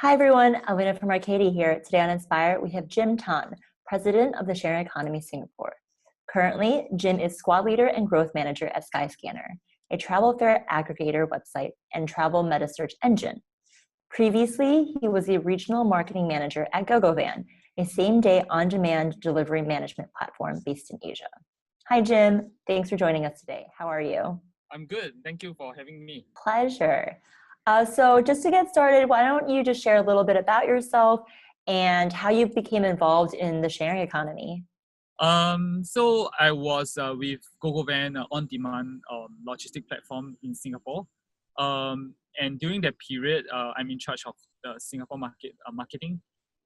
Hi everyone, Alina from Arcadier here. Today on Inspire, we have Jim Tan, President of the Sharing Economy Singapore. Currently, Jim is Squad Leader and Growth Manager at Skyscanner, a travel fair aggregator website and travel meta search engine. Previously, he was the Regional Marketing Manager at GoGoVan, a same-day on-demand delivery management platform based in Asia. Hi Jim, thanks for joining us today. How are you? I'm good. Thank you for having me. Pleasure. So just to get started, why don't you just share a little bit about yourself and how you became involved in the sharing economy? So I was with GoGoVan on-demand logistic platform in Singapore. And during that period, I'm in charge of the Singapore marketing,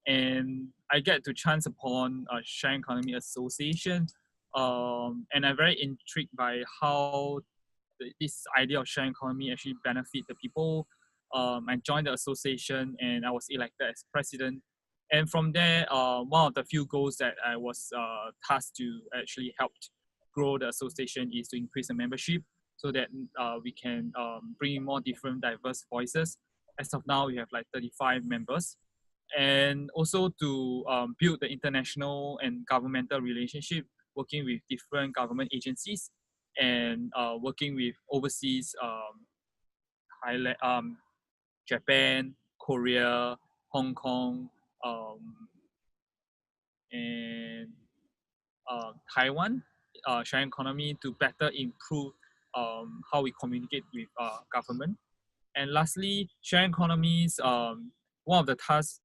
and I get to chance upon Sharing Economy Association. And I'm very intrigued by how this idea of sharing economy actually benefit the people. I joined the association and I was elected as president. And from there, one of the few goals that I was tasked to actually help grow the association is to increase the membership so that we can bring in more different diverse voices. As of now, we have like 35 members. And also to build the international and governmental relationship, working with different government agencies and working with overseas Japan, Korea, Hong Kong, and Taiwan, sharing economy to better improve how we communicate with government. And lastly, sharing economies, one of the tasks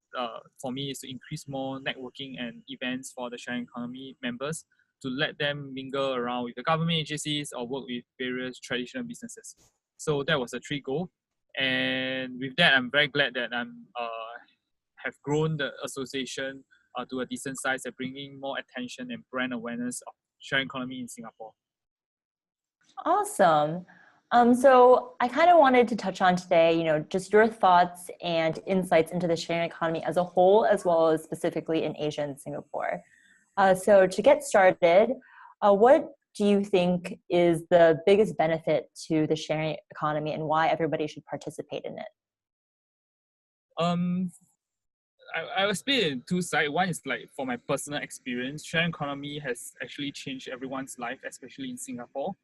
for me is to increase more networking and events for the sharing economy members to let them mingle around with the government agencies or work with various traditional businesses. So that was the three goal. And with that, I'm very glad that I'm have grown the association to a decent size and bringing more attention and brand awareness of sharing economy in Singapore. Awesome. So I kind of wanted to touch on today, just your thoughts and insights into the sharing economy as a whole, as well as specifically in Asia and Singapore. So to get started, what do you think is the biggest benefit to the sharing economy and why everybody should participate in it? I will split it in two sides. One is like for my personal experience, sharing economy has actually changed everyone's life, especially in Singapore.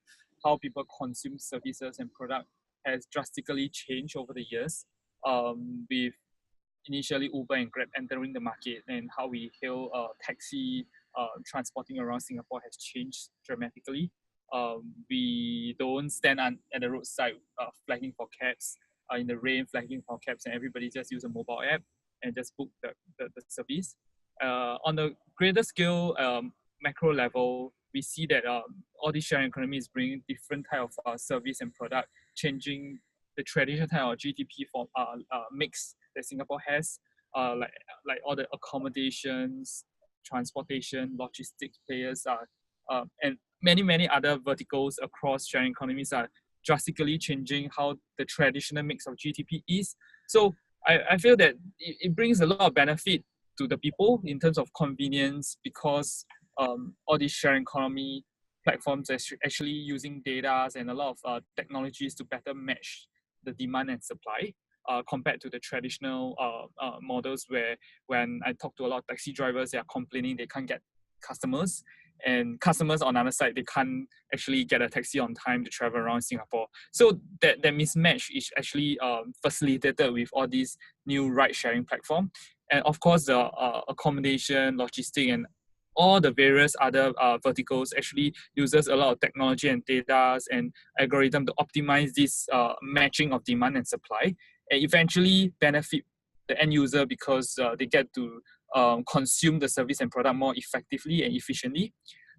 How people consume services and product has drastically changed over the years. With initially Uber and Grab entering the market, and how we hail taxi transporting around Singapore has changed dramatically. We don't stand at the roadside flagging for cabs, in the rain flagging for cabs, and everybody just use a mobile app and just book the service. On the greater scale, macro level, we see that all these sharing economy is bringing different type of service and product, changing the traditional type of GDP for mix that Singapore has, like all the accommodations, transportation, logistics players and many other verticals across sharing economies are drastically changing how the traditional mix of GDP is. So I feel that it brings a lot of benefit to the people in terms of convenience, because all these sharing economy platforms are actually using data and a lot of technologies to better match the demand and supply compared to the traditional models where when I talk to a lot of taxi drivers, they are complaining they can't get customers, and customers on the other side, they can't actually get a taxi on time to travel around Singapore. So that mismatch is actually facilitated with all these new ride sharing platform. And of course, the accommodation, logistic, and all the various other verticals actually uses a lot of technology and data and algorithm to optimize this matching of demand and supply, and eventually benefit the end user because they get to consume the service and product more effectively and efficiently.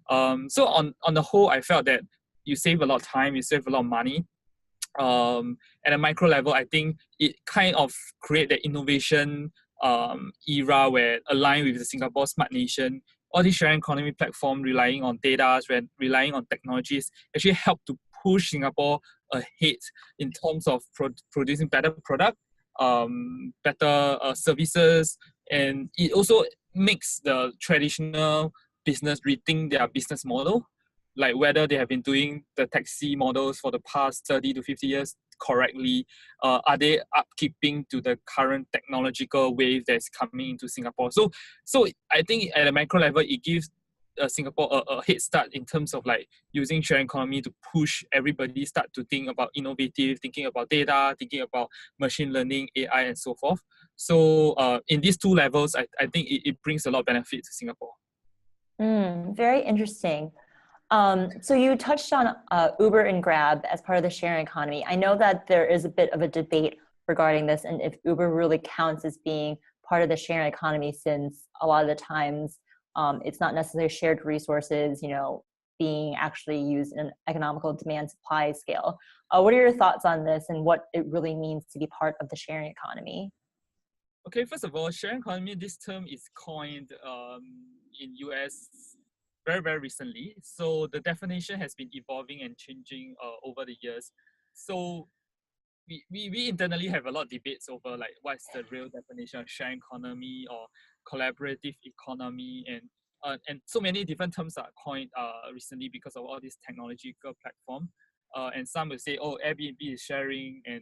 So on the whole, I felt that you save a lot of time, you save a lot of money. At a micro level, I think it kind of create the innovation era where align with the Singapore Smart Nation. All these sharing economy platform relying on data, relying on technologies, actually help to push Singapore ahead in terms of producing better product, better services, and it also makes the traditional business rethink their business model. like whether they have been doing the taxi models for the past 30 to 50 years correctly. Are they upkeeping to the current technological wave that's coming into Singapore? So I think at a macro level, it gives Singapore a head start in terms of like using sharing economy to push everybody start to think about innovative, thinking about data, thinking about machine learning, AI, and so forth. So in these two levels, I think it brings a lot of benefit to Singapore. Very interesting. So you touched on Uber and Grab as part of the sharing economy. I know that there is a bit of a debate regarding this and if Uber really counts as being part of the sharing economy, since a lot of the times it's not necessarily shared resources, being actually used in an economical demand supply scale. What are your thoughts on this and what it really means to be part of the sharing economy? Okay, first of all, sharing economy, this term is coined in US very, very recently. So the definition has been evolving and changing over the years. So we internally have a lot of debates over like what's the real definition of sharing economy or collaborative economy, and so many different terms are coined recently because of all these technological platform. And some will say, oh, Airbnb is sharing and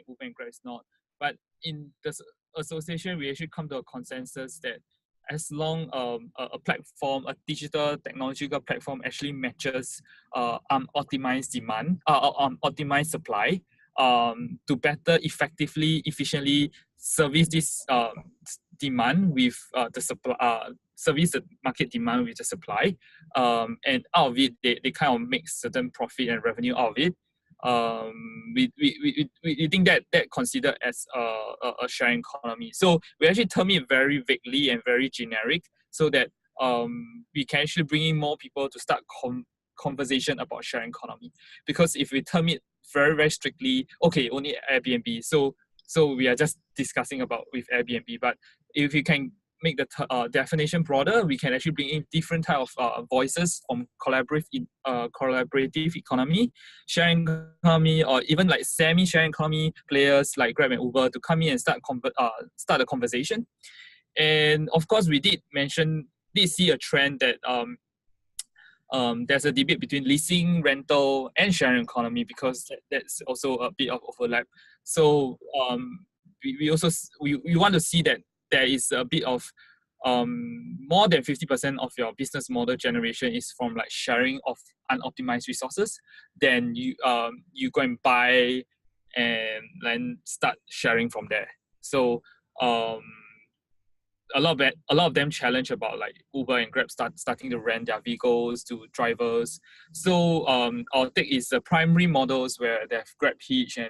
Uber and Grab is not. But in the association, we actually come to a consensus that as long a platform, a digital technological platform actually matches optimized demand, optimized supply, to better effectively, efficiently service this demand with the supply, service the market demand with the supply, and out of it, they kind of make certain profit and revenue out of it. We think that considered as a sharing economy. So we actually term it very vaguely and very generic, so that we can actually bring in more people to start conversation about sharing economy. Because if we term it very, very strictly, okay, only Airbnb, so we are just discussing about with Airbnb. But if you can make the definition broader, we can actually bring in different type of voices from collaborative economy, sharing economy, or even like semi-sharing economy players like Grab and Uber to come in and start a conversation. And of course, we did see a trend that there's a debate between leasing, rental, and sharing economy, because that's also a bit of overlap. So we want to see that there is a bit of more than 50% of your business model generation is from like sharing of unoptimized resources. Then you go and buy and then start sharing from there. So a lot of them challenge about like Uber and Grab starting to rent their vehicles to drivers. So our take is the primary models where they have Grab Hitch and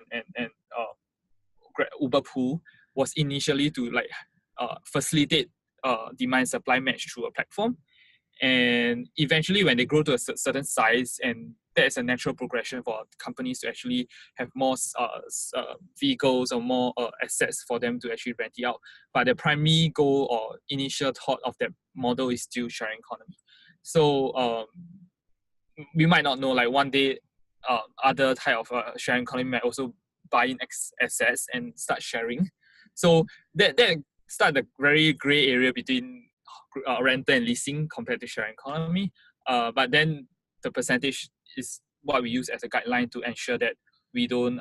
Uber Pool was initially to like facilitate demand supply match through a platform. And eventually when they grow to a certain size, and that's a natural progression for companies to actually have more vehicles or more assets for them to actually rent it out. But the primary goal or initial thought of that model is still sharing economy. So we might not know, like one day other type of sharing economy might also buy in assets and start sharing. So that start the very gray area between rental and leasing compared to sharing economy. But then the percentage is what we use as a guideline to ensure that we don't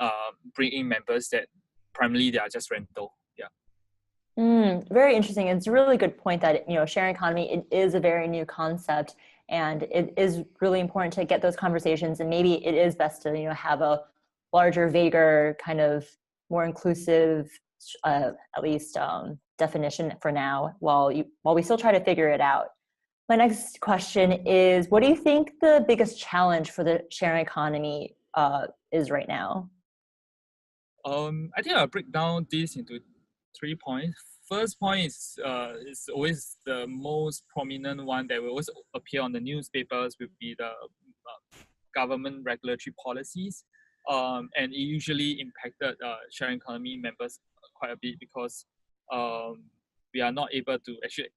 bring in members that primarily they are just rental. Yeah. Very interesting. It's a really good point that sharing economy, it is a very new concept, and it is really important to get those conversations. And maybe it is best to have a larger, vaguer, kind of more inclusive, at least definition for now, while we still try to figure it out. My next question is, what do you think the biggest challenge for the sharing economy is right now? I think I'll break down this into 3 points. First point is always the most prominent one that will always appear on the newspapers, will be the government regulatory policies. And it usually impacted sharing economy members quite a bit, because we are not able to actually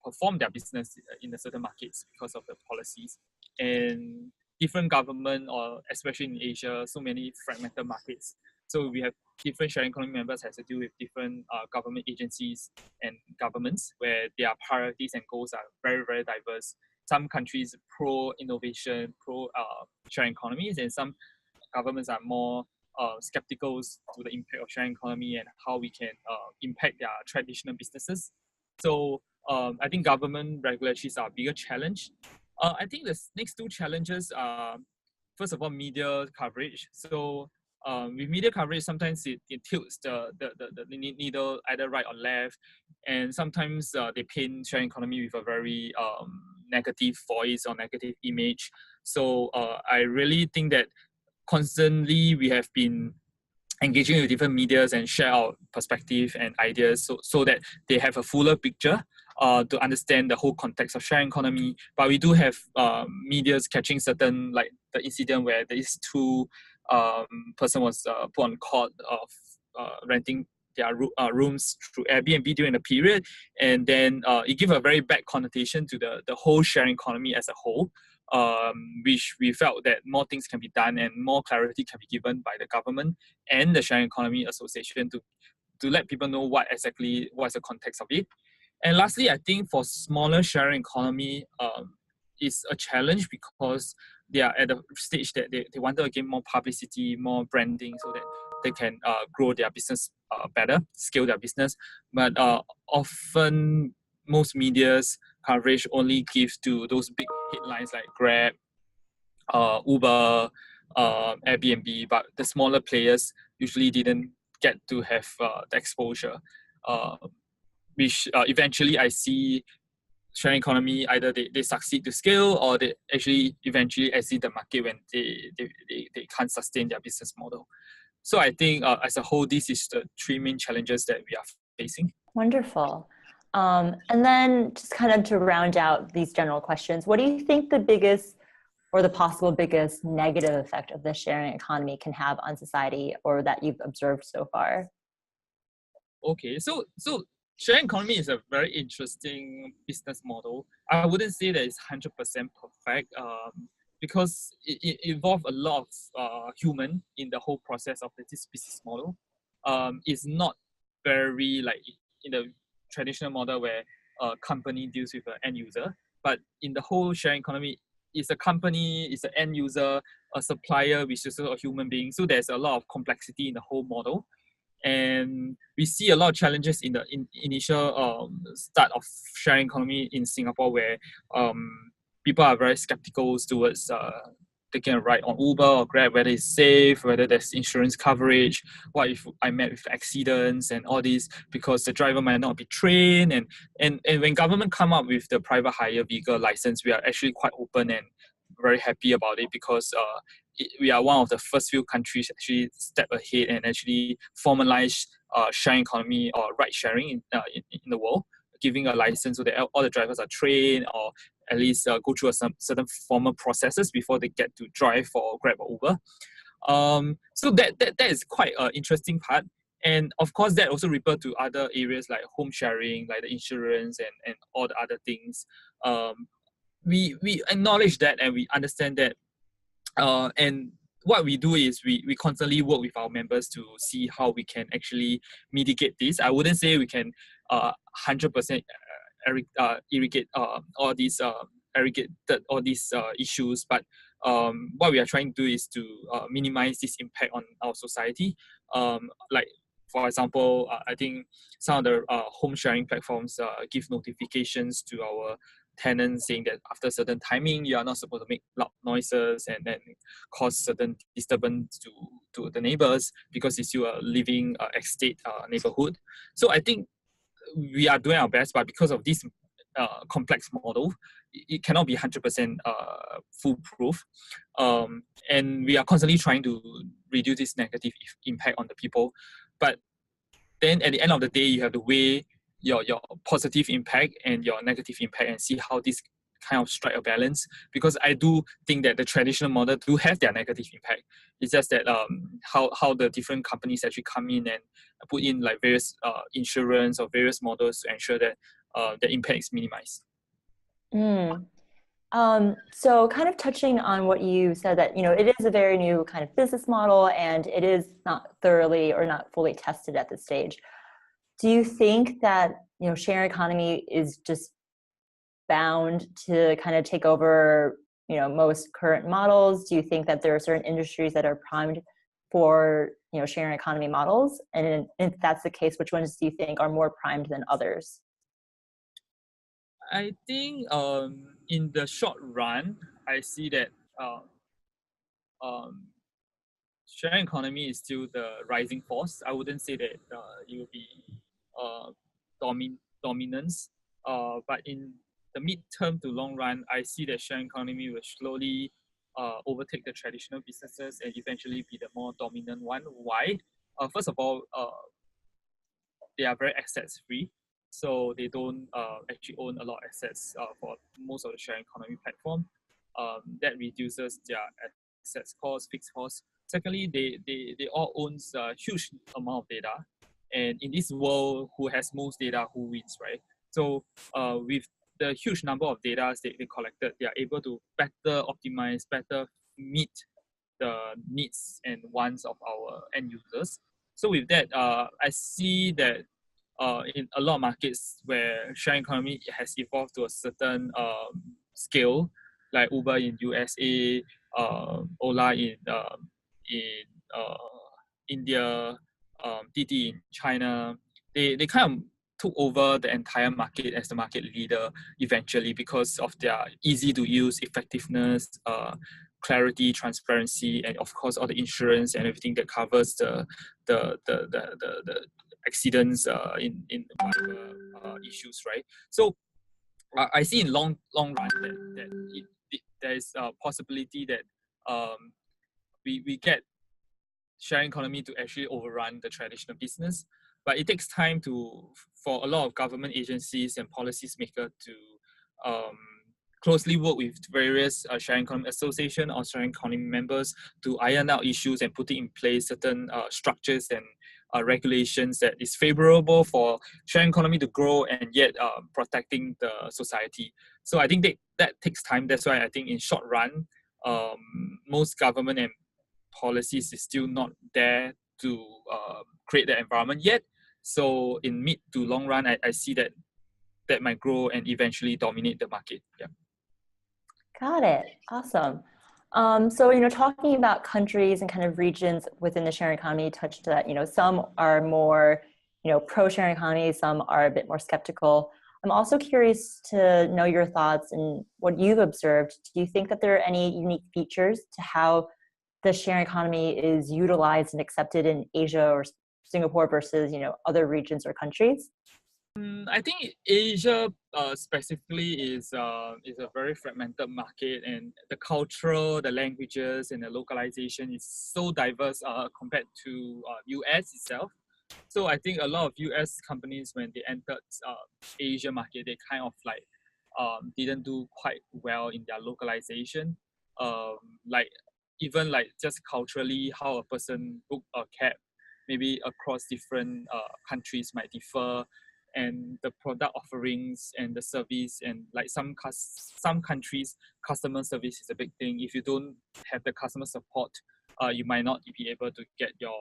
perform their business in the certain markets because of the policies. And different government, or especially in Asia, so many fragmented markets. So we have different sharing economy members has to deal with different government agencies and governments, where their priorities and goals are very, very diverse. some countries pro innovation, pro sharing economies, and some governments are more skeptical to the impact of sharing economy and how we can impact their traditional businesses. So I think government regulations are a bigger challenge. I think the next two challenges are, first of all, media coverage. So with media coverage, sometimes it tilts the needle either right or left, and sometimes they paint sharing economy with a very negative voice or negative image. So I really think that constantly we have been engaging with different medias and share our perspective and ideas so that they have a fuller picture to understand the whole context of sharing economy. But we do have medias catching certain, like the incident where these two person was put on court of renting their rooms through Airbnb during the period, and then it gave a very bad connotation to the whole sharing economy as a whole, which we felt that more things can be done and more clarity can be given by the government and the Sharing Economy Association to let people know what is the context of it. And lastly, I think for smaller sharing economy is a challenge because they are at the stage that they want to gain more publicity, more branding, so that they can grow their business better, scale their business. But often most media's coverage only gives to those big headlines like Grab, Uber, Airbnb, but the smaller players usually didn't get to have the exposure, which eventually I see sharing economy, either they succeed to scale or they actually eventually exit the market when they can't sustain their business model. So I think as a whole, this is the three main challenges that we are facing. Wonderful. And then just kind of to round out these general questions, what do you think the biggest or the possible biggest negative effect of the sharing economy can have on society, or that you've observed so far? Okay, so sharing economy is a very interesting business model. I wouldn't say that it's 100% perfect because it involves a lot of human in the whole process of this business model. It's not very like in the traditional model where a company deals with an end user, but in the whole sharing economy, it's a company, it's an end user, a supplier, which is also a human being. So there's a lot of complexity in the whole model. And we see a lot of challenges in the initial start of sharing economy in Singapore, where people are very skeptical towards taking a ride on Uber or Grab, whether it's safe, whether there's insurance coverage, what if I met with accidents and all this, because the driver might not be trained. And when government come up with the private hire vehicle license, we are actually quite open and very happy about it, because we are one of the first few countries actually step ahead and actually formalize sharing economy or ride sharing in the world, giving a license so that all the drivers are trained, or at least go through some certain formal processes before they get to drive for Grab or Uber. So that is quite an interesting part. And of course, that also refers to other areas like home sharing, like the insurance and all the other things. We acknowledge that and we understand that. And what we do is we constantly work with our members to see how we can actually mitigate this. I wouldn't say we can 100% irrigate all these issues, but what we are trying to do is to minimize this impact on our society. Like for example, I think some of the home sharing platforms give notifications to our tenants saying that after a certain timing you are not supposed to make loud noises and then cause certain disturbance to the neighbors, because it's still a living estate neighborhood. So I think we are doing our best, but because of this complex model, it cannot be 100% foolproof. And we are constantly trying to reduce this negative impact on the people. But then at the end of the day, you have to weigh your positive impact and your negative impact and see how this kind of strike a balance, because I do think that the traditional model do have their negative impact. It's just that how the different companies actually come in and put in like various insurance or various models to ensure that the impact is minimized. So kind of touching on what you said, that it is a very new kind of business model and it is not thoroughly or not fully tested at this stage. Do you think that sharing economy is just bound to kind of take over, most current models? Do you think that there are certain industries that are primed for, sharing economy models? And if that's the case, which ones do you think are more primed than others? I think in the short run, I see that um, sharing economy is still the rising force. I wouldn't say that it will be uh, dominance, but in the mid-term to long run, I see that sharing economy will slowly overtake the traditional businesses and eventually be the more dominant one. Why? First of all, they are very assets free, so they don't actually own a lot of assets for most of the sharing economy platform. That reduces their assets cost, fixed cost. Secondly, they all owns a huge amount of data, and in this world, who has most data, who wins, right? So with the huge number of data they collected, they are able to better optimize, better meet the needs and wants of our end users. So with that, I see that in a lot of markets where sharing economy has evolved to a certain scale, like Uber in USA, Ola in uh, India, Didi in China, they kind of took over the entire market as the market leader eventually because of their easy to use effectiveness, clarity, transparency, and of course all the insurance and everything that covers the accidents in whatever issues, right? So I see in long run that there is a possibility that we get sharing economy to actually overrun the traditional business, but it takes time for a lot of government agencies and policies maker to um, closely work with various sharing economy association or sharing economy members to iron out issues and putting in place certain structures and regulations that is favorable for sharing economy to grow and yet protecting the society. So I think that takes time. That's why I think in short run, most government and policies is still not there to create the environment yet. So in mid to long run, I see that might grow and eventually dominate the market. Yeah. Got it. Awesome. So, talking about countries and kind of regions within the sharing economy, you touched that, some are more, pro sharing economy, some are a bit more skeptical. I'm also curious to know your thoughts and what you've observed. Do you think that there are any unique features to how the sharing economy is utilized and accepted in Asia or Singapore versus, other regions or countries? I think Asia specifically is a very fragmented market, and the cultural, the languages, and the localization is so diverse compared to US itself. So I think a lot of US companies, when they entered Asia market, they kind of like didn't do quite well in their localization. Um, like even like just culturally, how a person book a cab, maybe across different countries might differ, and the product offerings and the service, and like some countries customer service is a big thing. If you don't have the customer support, you might not be able to get your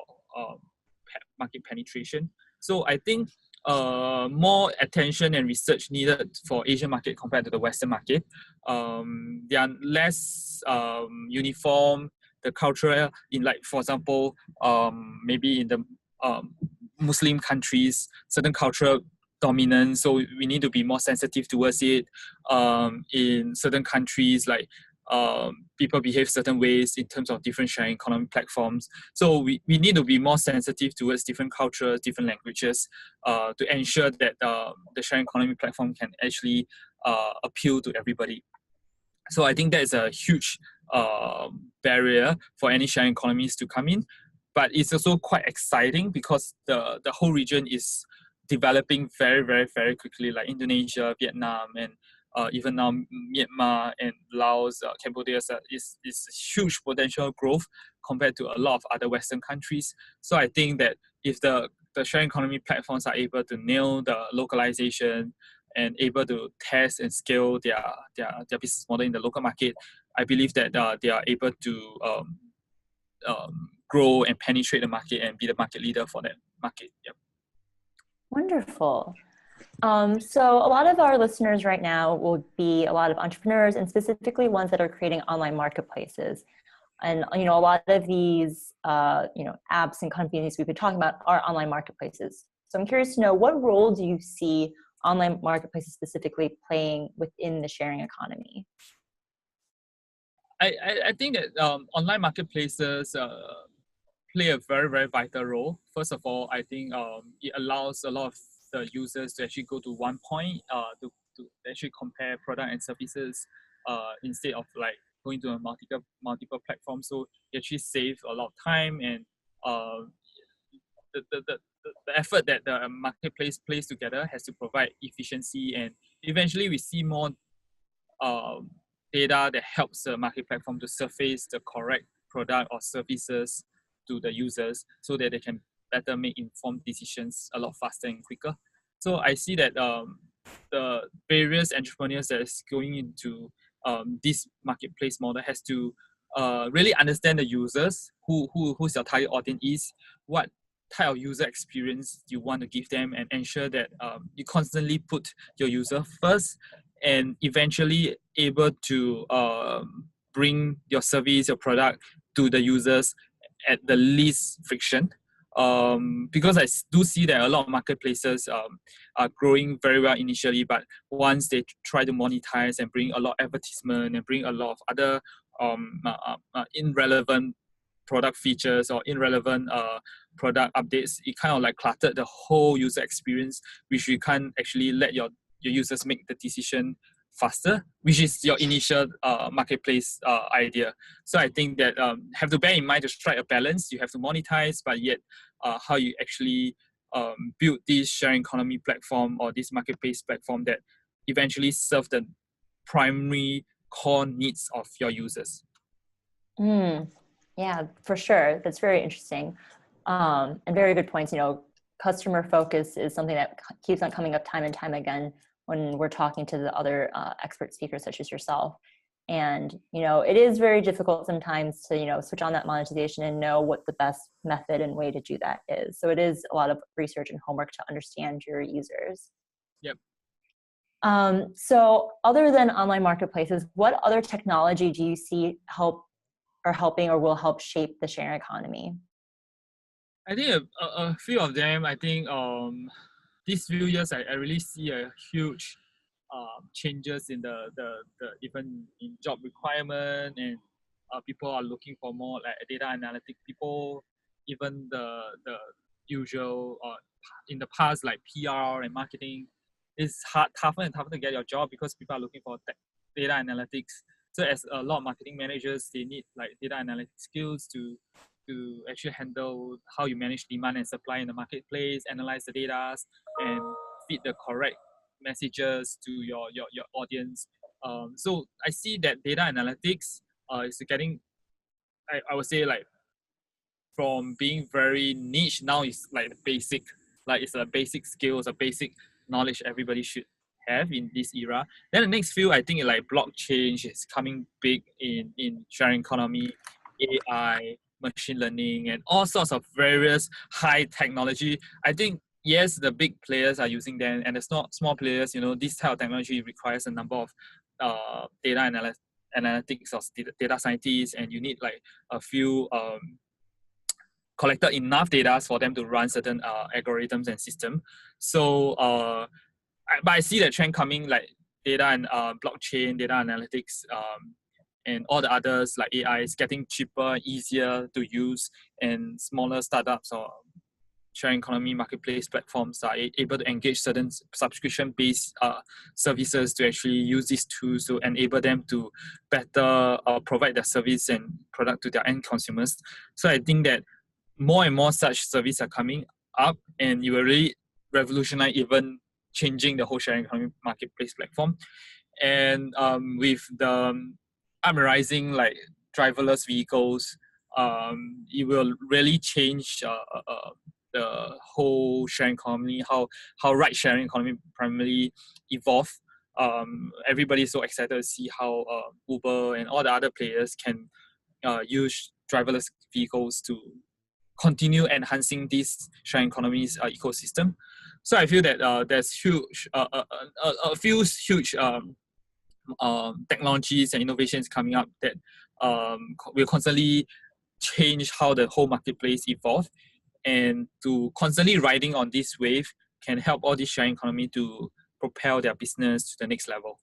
market penetration. So I think more attention and research needed for Asian market compared to the Western market. They are less uniform. The cultural in, like, for example, maybe in the Muslim countries, certain cultural dominance, so we need to be more sensitive towards it. In certain countries, like people behave certain ways in terms of different sharing economy platforms. So we need to be more sensitive towards different cultures, different languages, to ensure that the sharing economy platform can actually appeal to everybody. So I think that is a huge barrier for any sharing economies to come in. But it's also quite exciting because the whole region is developing very, very, very quickly, like Indonesia, Vietnam, and even now Myanmar and Laos, Cambodia is huge potential growth compared to a lot of other Western countries. So I think that if the sharing economy platforms are able to nail the localization and able to test and scale their business model in the local market, I believe that they are able to grow and penetrate the market and be the market leader for that market. Yep. Wonderful. So a lot of our listeners right now will be a lot of entrepreneurs and specifically ones that are creating online marketplaces. And a lot of these apps and companies we've been talking about are online marketplaces. So I'm curious to know, what role do you see online marketplaces specifically playing within the sharing economy? I think that online marketplaces play a very, very vital role. First of all, I think it allows a lot of the users to actually go to one point to actually compare product and services instead of like going to a multiple platforms. So it actually save a lot of time and uh, the effort that the marketplace plays together has to provide efficiency, and eventually we see more um, data that helps the market platform to surface the correct product or services to the users so that they can better make informed decisions a lot faster and quicker. So I see that the various entrepreneurs that is going into this marketplace model has to really understand the users, who's your target audience is, what type of user experience you want to give them, and ensure that you constantly put your user first and eventually able to bring your service, your product to the users at the least friction. Because I do see that a lot of marketplaces are growing very well initially, but once they try to monetize and bring a lot of advertisement and bring a lot of other irrelevant product features or irrelevant product updates, it kind of like cluttered the whole user experience, which you can't actually let your users make the decision faster, which is your initial marketplace idea. So I think that have to bear in mind to strike a balance. You have to monetize, but yet how you actually build this sharing economy platform or this marketplace platform that eventually serve the primary core needs of your users. Yeah, for sure. That's very interesting. And very good points. Customer focus is something that keeps on coming up time and time again when we're talking to the other expert speakers such as yourself. And, it is very difficult sometimes to, switch on that monetization and know what the best method and way to do that is. So it is a lot of research and homework to understand your users. Yep. So other than online marketplaces, what other technology do you see helping or will help shape the sharing economy? I think a few of them. I think these few years, I really see a huge changes in the even in job requirement, and people are looking for more like data analytic people. Even the usual in the past like PR and marketing is tougher and tougher to get your job because people are looking for data analytics. So as a lot of marketing managers, they need like data analytics skills to actually handle how you manage demand and supply in the marketplace, analyze the data, and feed the correct messages to your audience. So I see that data analytics is getting, I would say like from being very niche, now it's like the basic, like it's a basic skills, a basic knowledge everybody should have in this era. Then the next few, I think like blockchain is coming big in sharing economy, AI, machine learning, and all sorts of various high technology. I think yes, the big players are using them, and the small players, this type of technology requires a number of data analytics or data scientists, and you need like a few collected enough data for them to run certain algorithms and system. So, but I see the trend coming like data and blockchain, data analytics, and all the others like AI is getting cheaper, easier to use, and smaller startups or sharing economy marketplace platforms are able to engage certain subscription-based services to actually use these tools to enable them to better provide their service and product to their end consumers. So I think that more and more such services are coming up, and it will really revolutionize, even changing the whole sharing economy marketplace platform. And with the rising like driverless vehicles, it will really change the whole sharing economy, how ride sharing economy primarily evolve. Everybody's so excited to see how Uber and all the other players can use driverless vehicles to continue enhancing this sharing economy's ecosystem. So I feel that there's a few huge technologies and innovations coming up that will constantly change how the whole marketplace evolve, and to constantly riding on this wave can help all this sharing economy to propel their business to the next level.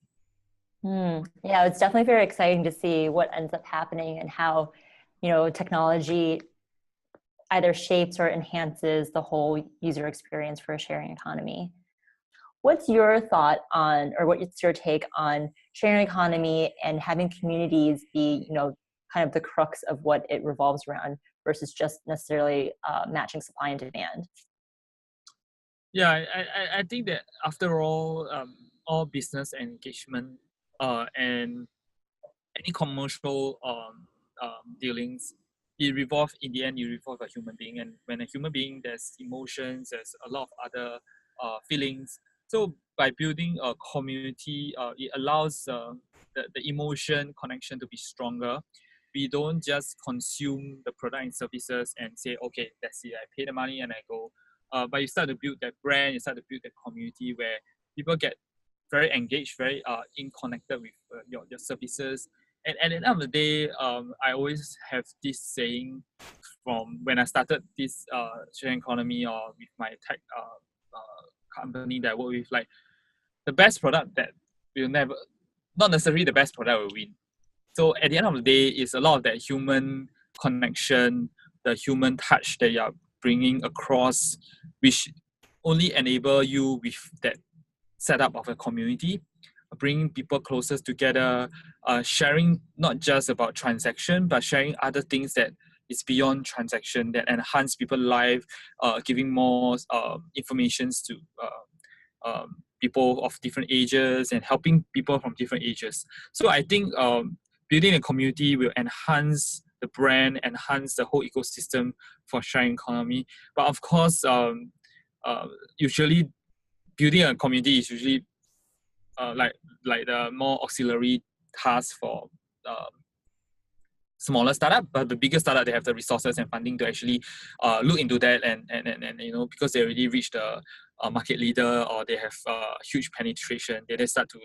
Yeah, it's definitely very exciting to see what ends up happening and how, technology either shapes or enhances the whole user experience for a sharing economy. What's your thought on, or what's your take on sharing economy and having communities be, kind of the crux of what it revolves around versus just necessarily matching supply and demand? Yeah, I think that after all business engagement and any commercial dealings, it revolve a human being, and when a human being, there's emotions, there's a lot of other feelings. So by building a community, it allows the emotion connection to be stronger. We don't just consume the product and services and say, okay, that's it, I pay the money and I go. But you start to build that brand, you start to build that community where people get very engaged, very in connected with your services. And at the end of the day, I always have this saying from when I started this sharing economy or with my tech company that I work with, like the best product that will never, not necessarily the best product will win. So at the end of the day, it's a lot of that human connection, the human touch that you're bringing across, which only enable you with that setup of a community, bringing people closer together, sharing not just about transaction, but sharing other things that is beyond transaction that enhance people's life, giving more informations to people of different ages and helping people from different ages. So I think building a community will enhance the brand, enhance the whole ecosystem for sharing economy. But of course, usually building a community is usually like the more auxiliary task for smaller startup, but the bigger startup, they have the resources and funding to actually look into that, and because they already reached the market leader, or they have huge penetration, they start to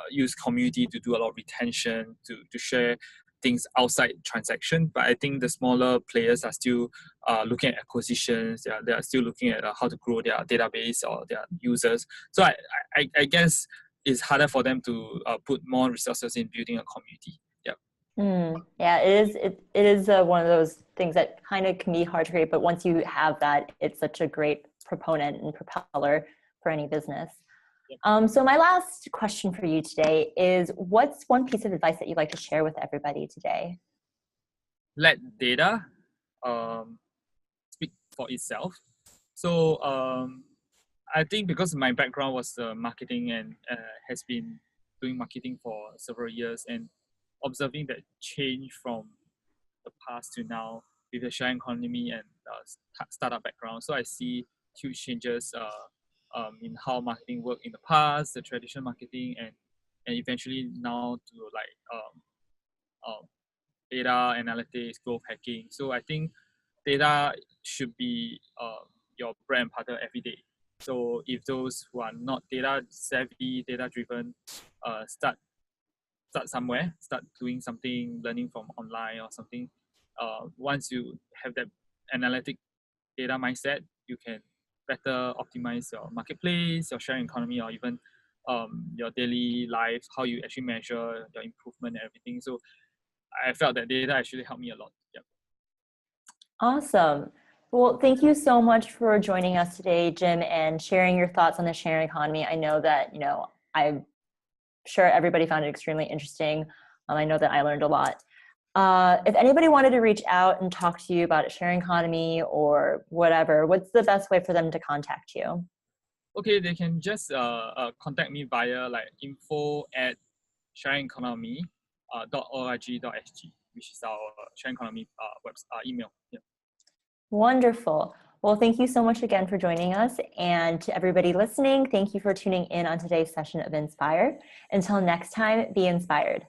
use community to do a lot of retention, to share things outside transaction. But I think the smaller players are still looking at acquisitions. They are still looking at how to grow their database or their users. So I guess it's harder for them to put more resources in building a community. Yeah, it is one of those things that kind of can be hard to create, but once you have that, it's such a great proponent and propeller for any business. So my last question for you today is, what's one piece of advice that you'd like to share with everybody today? Let data speak for itself. So I think because my background was marketing and has been doing marketing for several years, and observing that change from the past to now with the sharing economy and startup background. So I see huge changes in how marketing worked in the past, the traditional marketing, and eventually now to data analytics, growth hacking. So I think data should be your bread and butter every day. So if those who are not data savvy, data driven, start somewhere, start doing something, learning from online or something. Once you have that analytic data mindset, you can better optimize your marketplace, your sharing economy, or even your daily life, how you actually measure your improvement and everything. So I felt that data actually helped me a lot. Yeah. Awesome. Well, thank you so much for joining us today, Jim, and sharing your thoughts on the sharing economy. I know that, I'm sure everybody found it extremely interesting. I know that I learned a lot. If anybody wanted to reach out and talk to you about a sharing economy or whatever, what's the best way for them to contact you? Okay, they can just contact me via info@sharingeconomy.org.sg, which is our sharing economy email. Yeah. Wonderful. Well, thank you so much again for joining us. And to everybody listening, thank you for tuning in on today's session of Inspire. Until next time, be inspired.